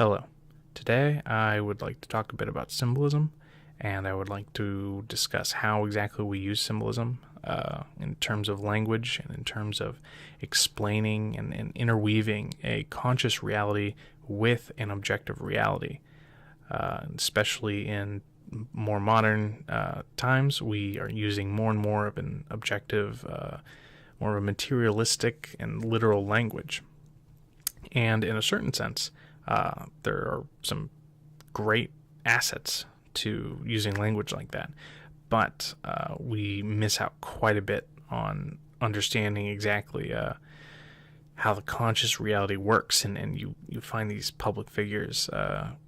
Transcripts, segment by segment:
Hello. Today I would like to talk a bit about symbolism, and I would like to discuss how exactly we use symbolism in terms of language and in terms of explaining and interweaving a conscious reality with an objective reality. Especially in more modern times, we are using more and more of an objective, more of a materialistic and literal language. And in a certain sense, there are some great assets to using language like that, but we miss out quite a bit on understanding exactly how the conscious reality works, and you find these public figures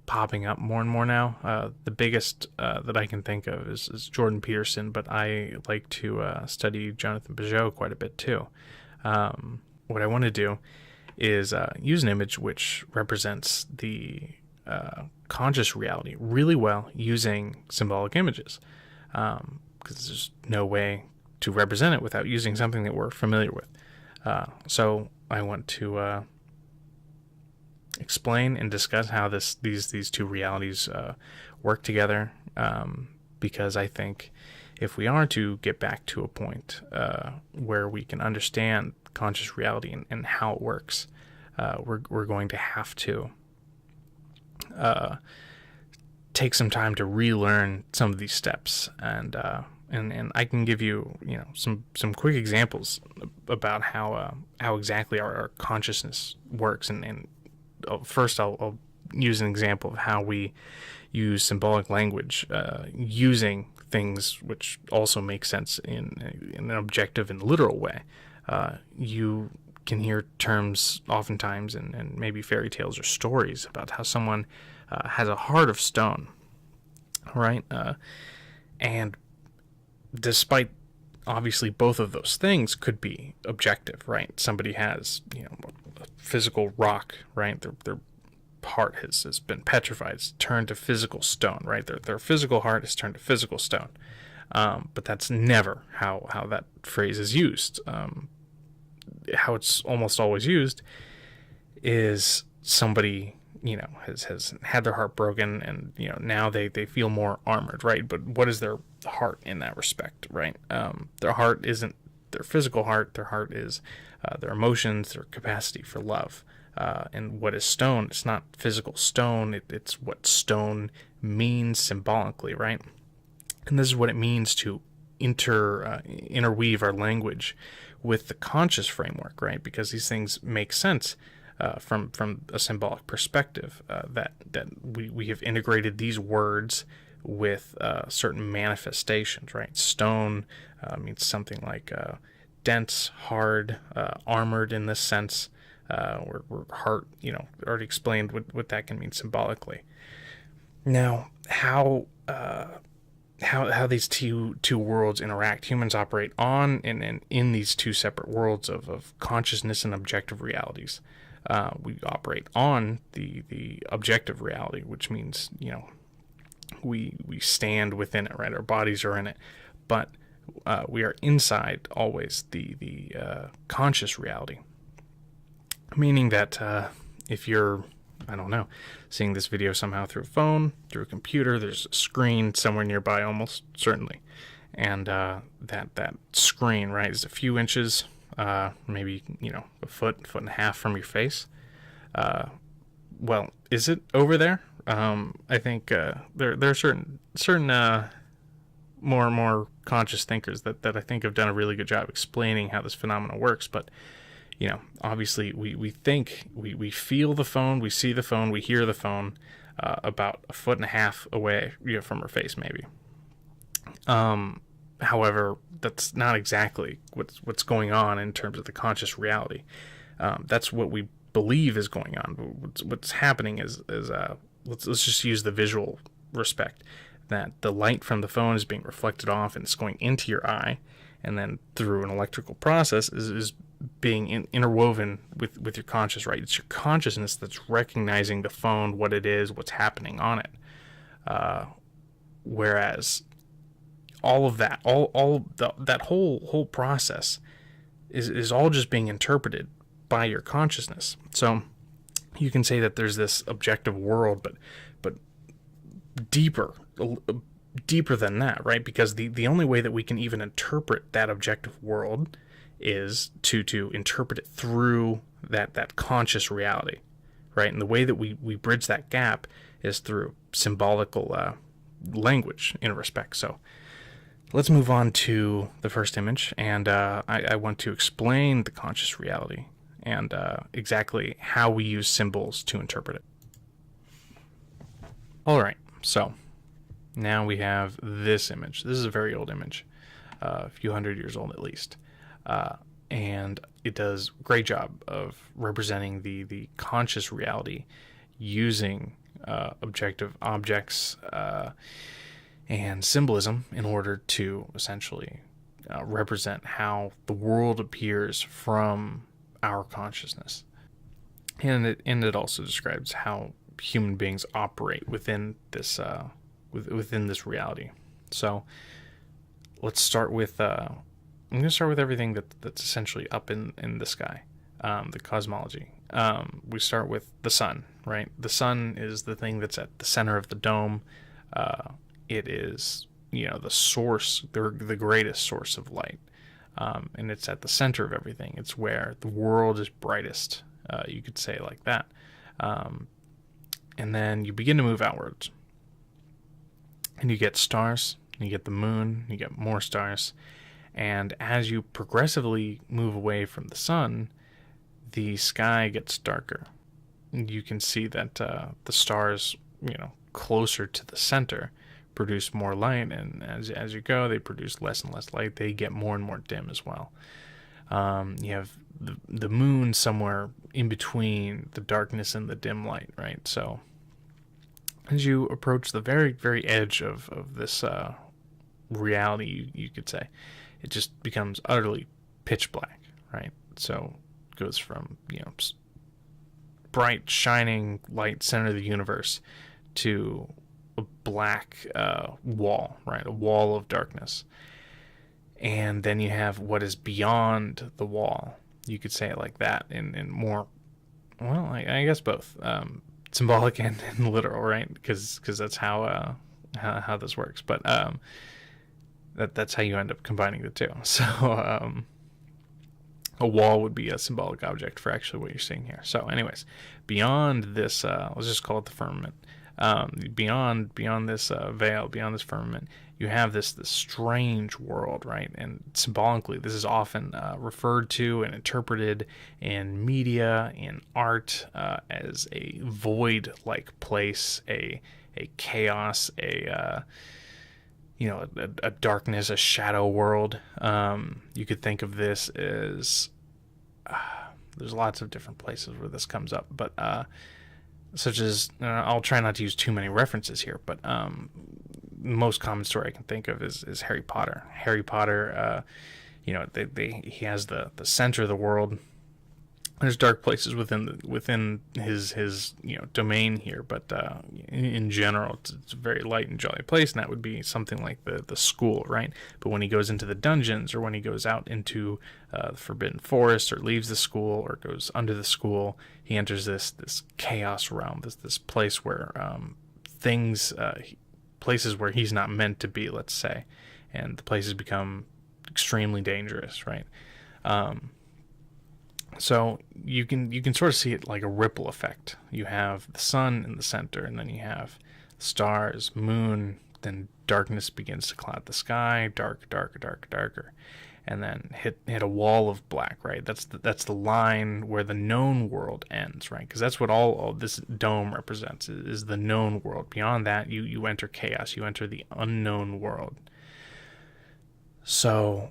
popping up more and more now. The biggest that I can think of is Jordan Peterson, but I like to study Jonathan Pageau quite a bit too. What I want to do is use an image which represents the conscious reality really well using symbolic images, because there's no way to represent it without using something that we're familiar with. So I want to explain and discuss how these two realities work together, because I think if we are to get back to a point where we can understand conscious reality and how it works, we're going to have to take some time to relearn some of these steps, and I can give you some quick examples about how exactly our consciousness works, and first I'll use an example of how we use symbolic language using things which also make sense in an objective and literal way. You can hear terms oftentimes and maybe fairy tales or stories about how someone has a heart of stone, right? And despite obviously both of those things could be objective, right? Somebody has a physical rock, right? Their heart has been petrified, it's turned to physical stone, right? Their physical heart is turned to physical stone. But that's never how that phrase is used. How it's almost always used is somebody has had their heart broken, and now they feel more armored, right? But what is their heart in that respect, right? Their heart isn't their physical heart. Their heart is their emotions, their capacity for love. And what is stone? It's not physical stone. It's what stone means symbolically, right? And this is what it means to interweave our language with the conscious framework, right? Because these things make sense from a symbolic perspective, that we have integrated these words with certain manifestations, right? Stone means something like dense, hard, armored in this sense. We're heart, already explained what that can mean symbolically. Now, how these two worlds interact. Humans operate on and in these two separate worlds of consciousness and objective realities. We operate on the objective reality, which means we stand within it, right? Our bodies are in it, but we are inside always the conscious reality. Meaning that if you're, I don't know, seeing this video somehow through a phone, through a computer, there's a screen somewhere nearby, almost certainly. And that screen, right, is a few inches, maybe, a foot and a half from your face. Well, is it over there? I think there are certain more and more conscious thinkers that I think have done a really good job explaining how this phenomenon works, but obviously we think, we feel the phone, we see the phone, we hear the phone about a foot and a half away from our face, maybe. However, that's not exactly what's going on in terms of the conscious reality. That's what we believe is going on. What's happening is let's just use the visual respect, that the light from the phone is being reflected off and it's going into your eye, and then through an electrical process is being interwoven with your conscious, right? It's your consciousness that's recognizing the phone, what it is, what's happening on it. Whereas all of that, that whole process is all just being interpreted by your consciousness. So you can say that there's this objective world, but deeper, deeper than that, right? Because the only way that we can even interpret that objective world is to interpret it through that conscious reality, right? And the way that we bridge that gap is through symbolical language in a respect. So let's move on to the first image, and I want to explain the conscious reality and exactly how we use symbols to interpret it. All right, so now we have this image. This is a very old image, a few hundred years old at least. And it does a great job of representing the conscious reality using objective objects and symbolism in order to essentially represent how the world appears from our consciousness. And it also describes how human beings operate within this within this reality. So let's start with I'm going to start with everything that's essentially up in the sky, the cosmology. We start with the sun, right? The sun is the thing that's at the center of the dome. It is, the source, the greatest source of light. And it's at the center of everything. It's where the world is brightest, you could say like that. And then you begin to move outwards. And you get stars, you get the moon, you get more stars. And as you progressively move away from the sun, the sky gets darker. You can see that the stars, closer to the center, produce more light, and as you go, they produce less and less light. They get more and more dim as well. You have the moon somewhere in between the darkness and the dim light, right? So as you approach the very, very edge of this reality, you could say, it just becomes utterly pitch black, right? So it goes from, bright, shining light, center of the universe, to a black wall, right? A wall of darkness. And then you have what is beyond the wall. You could say it like that, in more, well, I guess both, symbolic and literal, right? Because that's how this works. But that's how you end up combining the two. So a wall would be a symbolic object for actually what you're seeing here. So anyways, beyond this, let's just call it the firmament. Beyond this veil, beyond this firmament, you have this strange world, right? And symbolically, this is often referred to and interpreted in media, in art, as a void-like place, a chaos, a darkness, a shadow world. You could think of this as there's lots of different places where this comes up, but such as, I'll try not to use too many references here, but the most common story I can think of is Harry Potter. Harry Potter, he has the center of the world. There's dark places within his domain here, but in general, it's a very light and jolly place, and that would be something like the school, right? But when he goes into the dungeons, or when he goes out into the Forbidden Forest, or leaves the school, or goes under the school, he enters this chaos realm, this place where places where he's not meant to be, let's say, and the places become extremely dangerous, right? So you can sort of see it like a ripple effect. You have the sun in the center, and then you have stars, moon, then darkness begins to cloud the sky, darker, and then hit a wall of black, right? That's the line where the known world ends, right? Because that's what all this dome represents, is the known world. Beyond that, you enter chaos, you enter the unknown world. So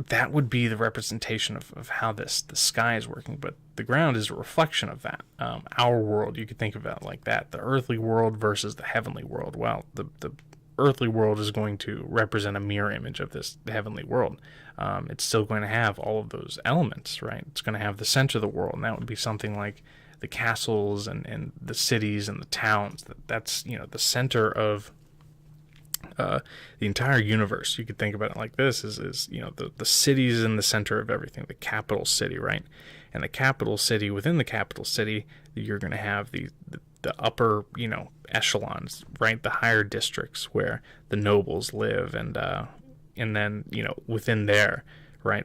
that would be the representation of how the sky is working, but the ground is a reflection of that. Our world, you could think of it like that, the earthly world versus the heavenly world. Well, the earthly world is going to represent a mirror image of this heavenly world. It's still going to have all of those elements, right? It's going to have the center of the world, and that would be something like the castles and the cities and the towns. That's the center of the entire universe. You could think about it like this: is the city is in the center of everything, the capital city, right? And the capital city, within the capital city, you're going to have the upper echelons, right? The higher districts where the nobles live, and then within there, right?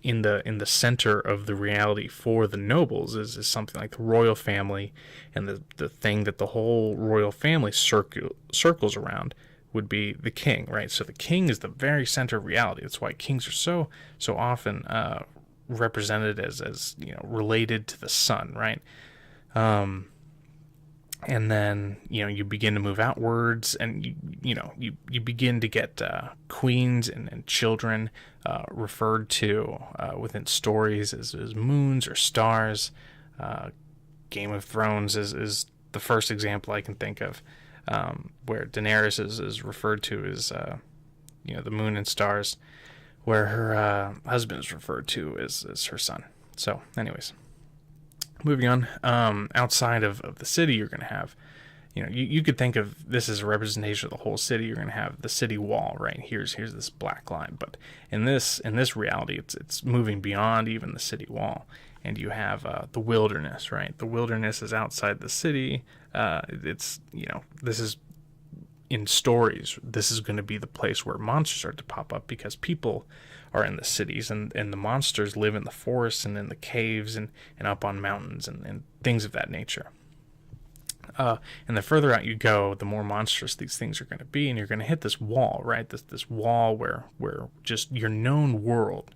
In the center of the reality for the nobles is something like the royal family, and the thing that the whole royal family circles around would be the king, right? So the king is the very center of reality. That's why kings are so often represented as related to the sun, right? And then you begin to move outwards, and you begin to get queens and children referred to within stories as moons or stars. Game of Thrones is the first example I can think of, where Daenerys is referred to as the moon and stars, where her husband is referred to as her son. So anyways, moving on, outside of the city, you're going to have, you could think of this as a representation of the whole city. You're going to have the city wall, right? Here's this black line, but in this reality, it's moving beyond even the city wall, and you have the wilderness, right? The wilderness is outside the city. This is in stories. This is going to be the place where monsters start to pop up, because people are in the cities, and the monsters live in the forests and in the caves and up on mountains and things of that nature. And the further out you go, the more monstrous these things are going to be, and you're going to hit this wall, right? This wall where just your known world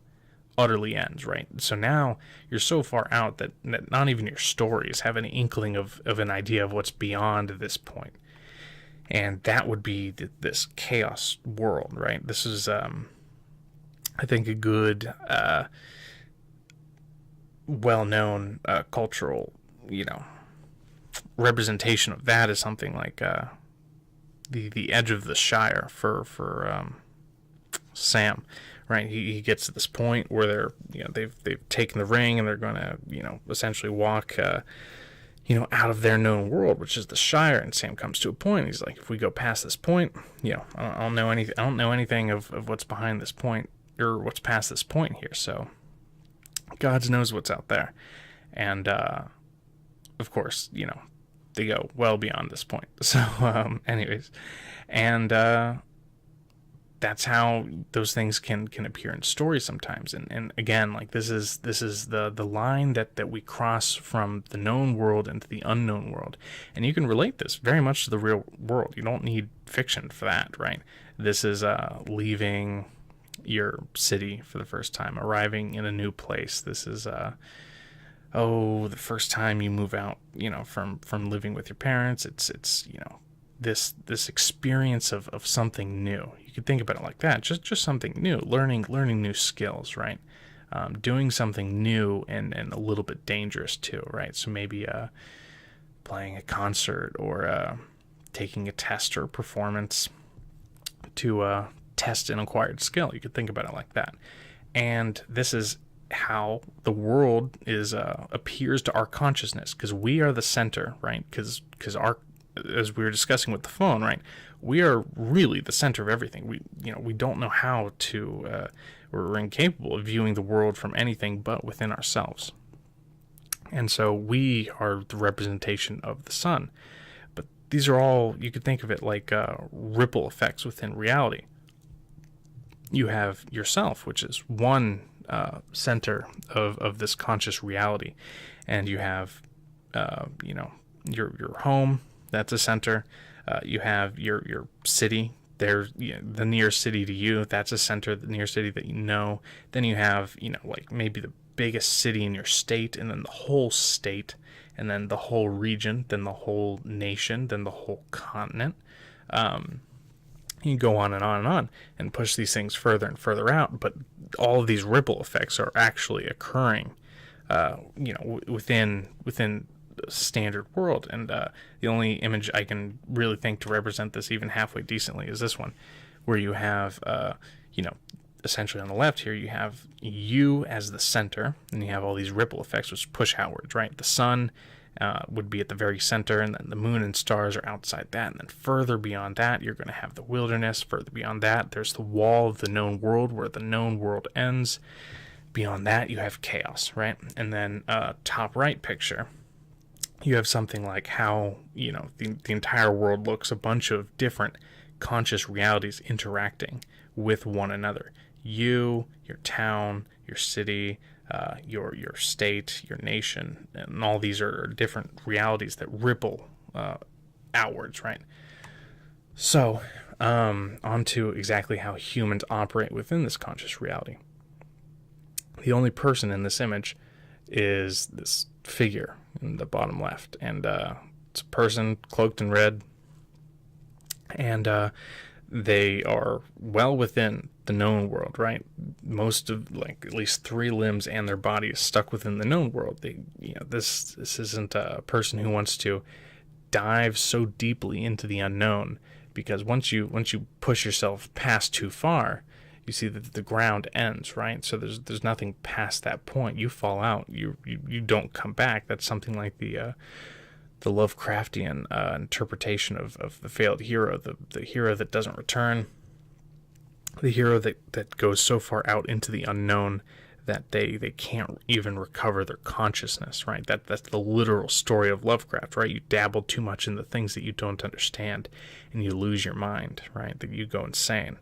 utterly ends, right? So now you're so far out that not even your stories have any inkling of an idea of what's beyond this point. And that would be this chaos world, right? This is, I think, a good, well-known cultural, representation of that is something like the Edge of the Shire for Sam, right? He gets to this point where they've taken the ring, and they're going to essentially walk out of their known world, which is the Shire. And Sam comes to a point. He's like, if we go past this point, I don't know anything. I don't know anything of what's behind this point, or what's past this point here. So God knows what's out there. And of course, they go well beyond this point. So anyways, and that's how those things can appear in stories sometimes. And again, like this is the line that we cross from the known world into the unknown world. And you can relate this very much to the real world. You don't need fiction for that, right? This is leaving your city for the first time, arriving in a new place. This is the first time you move out, from living with your parents. It's this experience of something new. You could think about it like that, just something new, learning new skills, right? Doing something new and a little bit dangerous too, right? So maybe playing a concert, or taking a test or a performance to test an acquired skill. You could think about it like that. And this is how the world appears to our consciousness, because we are the center, right? Because our, as we were discussing with the phone, right, we are really the center of everything. We don't know how to, we're incapable of viewing the world from anything but within ourselves. And so we are the representation of the sun. But these are all, you could think of it like ripple effects within reality. You have yourself, which is one center of this conscious reality, and you have your home. That's a center. You have your city. There's the nearest city to you. That's a center. The nearest city that you know. Then you have like maybe the biggest city in your state, and then the whole state, and then the whole region, then the whole nation, then the whole continent. You go on and on and on and push these things further and further out, but all of these ripple effects are actually occurring, within the standard world. And the only image I can really think to represent this even halfway decently is this one, where you have, essentially on the left here, you have you as the center, and you have all these ripple effects which push outwards, right? The sun would be at the very center, and then the moon and stars are outside that. And then further beyond that, you're going to have the wilderness. Further beyond that, there's the wall of the known world where the known world ends. Beyond that, you have chaos, right? And then top right picture, you have something like how, the entire world looks, a bunch of different conscious realities interacting with one another. You, your town, your city, your state, your nation, and all these are different realities that ripple outwards, right? So, on to exactly how humans operate within this conscious reality. The only person in this image is this figure in the bottom left, and it's a person cloaked in red, and they are well within the known world, right? Most of, like, at least 3 limbs and their body is stuck within the known world. This isn't a person who wants to dive so deeply into the unknown, because once you push yourself past too far, you see that the ground ends, right? So there's nothing past that point. You fall out. You don't come back. That's something like the Lovecraftian interpretation of the failed hero, the hero that doesn't return, the hero that goes so far out into the unknown that they can't even recover their consciousness, right? That's the literal story of Lovecraft, right? You dabble too much in the things that you don't understand, and you lose your mind, right? That you go insane.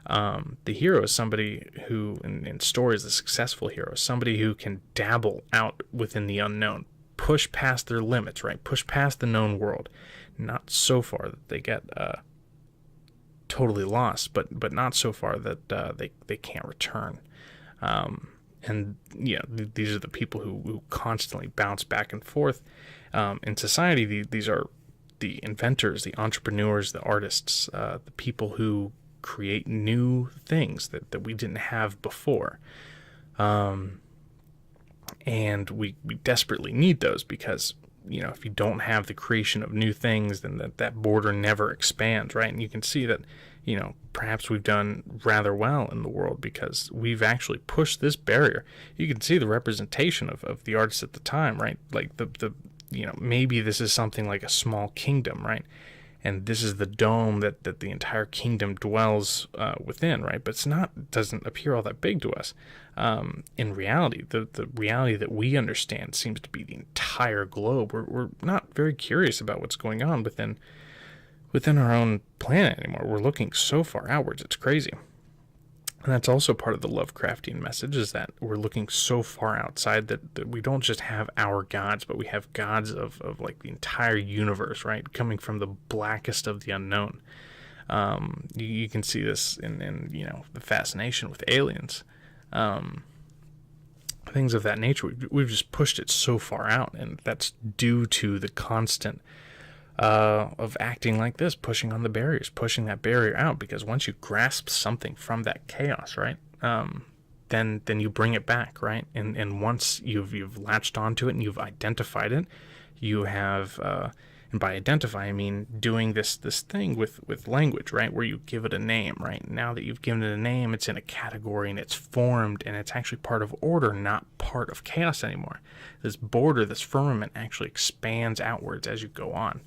The hero is somebody who, in stories, the successful hero is somebody who can dabble out within the unknown, push past their limits, right? Push past the known world, not so far that they get totally lost, but not so far that they can't return. And these are the people who constantly bounce back and forth in society. These are the inventors, the entrepreneurs, the artists, the people who create new things that we didn't have before. And we desperately need those, because if you don't have the creation of new things, then that border never expands, right? And you can see that perhaps we've done rather well in the world because we've actually pushed this barrier. You can see the representation of the artists at the time, right? Like the maybe this is something like a small kingdom, right? And this is the dome that the entire kingdom dwells within, right? But it doesn't appear all that big to us. In reality, the reality that we understand seems to be the entire globe. We're not very curious about what's going on within our own planet anymore. We're looking so far outwards, it's crazy. And that's also part of the Lovecraftian message, is that we're looking so far outside that we don't just have our gods, but we have gods of like the entire universe, right? Coming from the blackest of the unknown. You can see this in the fascination with aliens. Things of that nature. We've just pushed it so far out, and that's due to the constant of acting like this, pushing on the barriers, pushing that barrier out, because once you grasp something from that chaos, right, then you bring it back, right, and once you've latched onto it and you've identified it, you have, and by identify I mean doing this thing with language, right, where you give it a name, right? Now that you've given it a name, it's in a category and it's formed, and it's actually part of order, not part of chaos anymore. This border, this firmament, actually expands outwards as you go on.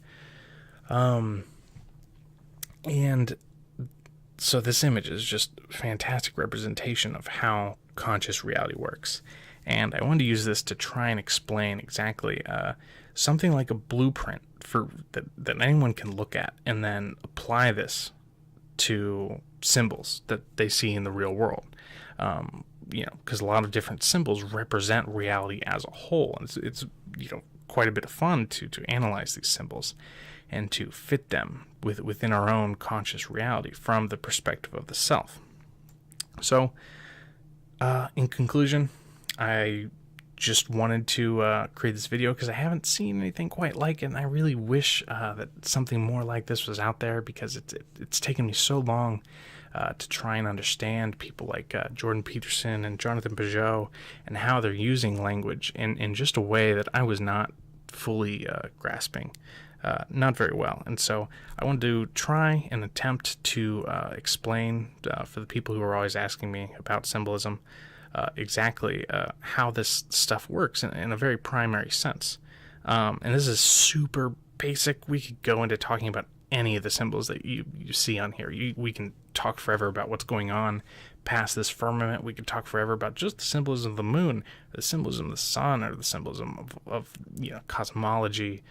And so this image is just a fantastic representation of how conscious reality works. And I wanted to use this to try and explain exactly something like a blueprint for that anyone can look at and then apply this to symbols that they see in the real world. Because a lot of different symbols represent reality as a whole. And it's quite a bit of fun to analyze these symbols and to fit them within our own conscious reality from the perspective of the self. So, in conclusion, I just wanted to create this video because I haven't seen anything quite like it, and I really wish that something more like this was out there, because it's taken me so long to try and understand people like Jordan Peterson and Jonathan Pageau, and how they're using language in just a way that I was not fully grasping. Not very well. And so I wanted to try and attempt to explain for the people who are always asking me about symbolism exactly how this stuff works in a very primary sense. And this is super basic. We could go into talking about any of the symbols that you see on here. We can talk forever about what's going on past this firmament. We could talk forever about just the symbolism of the moon, the symbolism of the sun, or the symbolism of cosmology,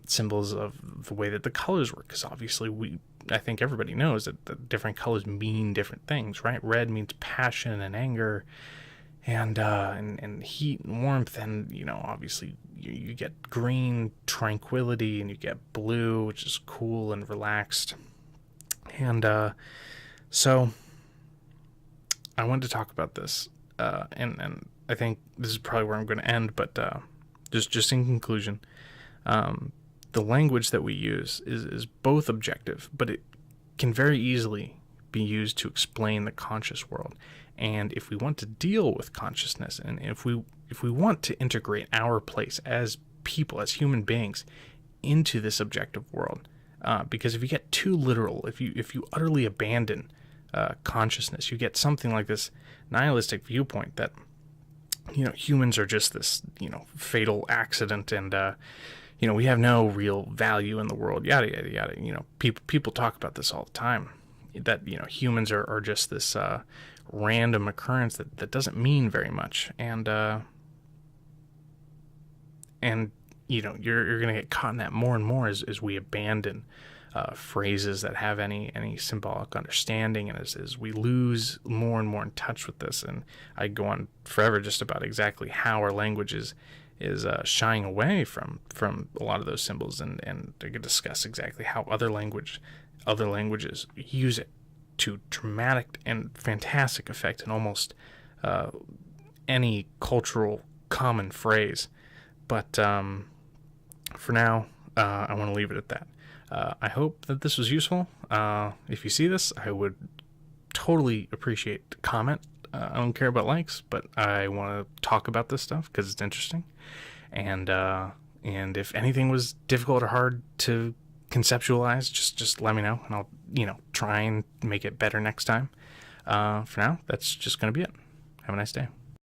symbols of the way that the colors work. Because obviously I think everybody knows that the different colors mean different things, right? Red means passion and anger, and heat and warmth, and obviously you get green, tranquility, and you get blue, which is cool and relaxed. And so I wanted to talk about this, and I think this is probably where I'm going to end, but just in conclusion, the language that we use is both objective, but it can very easily be used to explain the conscious world. And if we want to deal with consciousness, and if we want to integrate our place as people, as human beings, into this objective world, because if you get too literal, if you utterly abandon consciousness, you get something like this nihilistic viewpoint that humans are just this fatal accident, and we have no real value in the world, yada yada yada. People talk about this all the time, that humans are just this random occurrence that doesn't mean very much, and you're gonna get caught in that more and more as we abandon phrases that have any symbolic understanding, and as we lose more and more in touch with this. And I go on forever just about exactly how our language is shying away from a lot of those symbols, and I could discuss exactly how other languages use it to dramatic and fantastic effect in almost any cultural common phrase. But for now, I want to leave it at that. I hope that this was useful. If you see this, I would totally appreciate a comment. I don't care about likes, but I want to talk about this stuff because it's interesting. And if anything was difficult or hard to conceptualize, just let me know, and I'll try and make it better next time. For now, that's just going to be it. Have a nice day.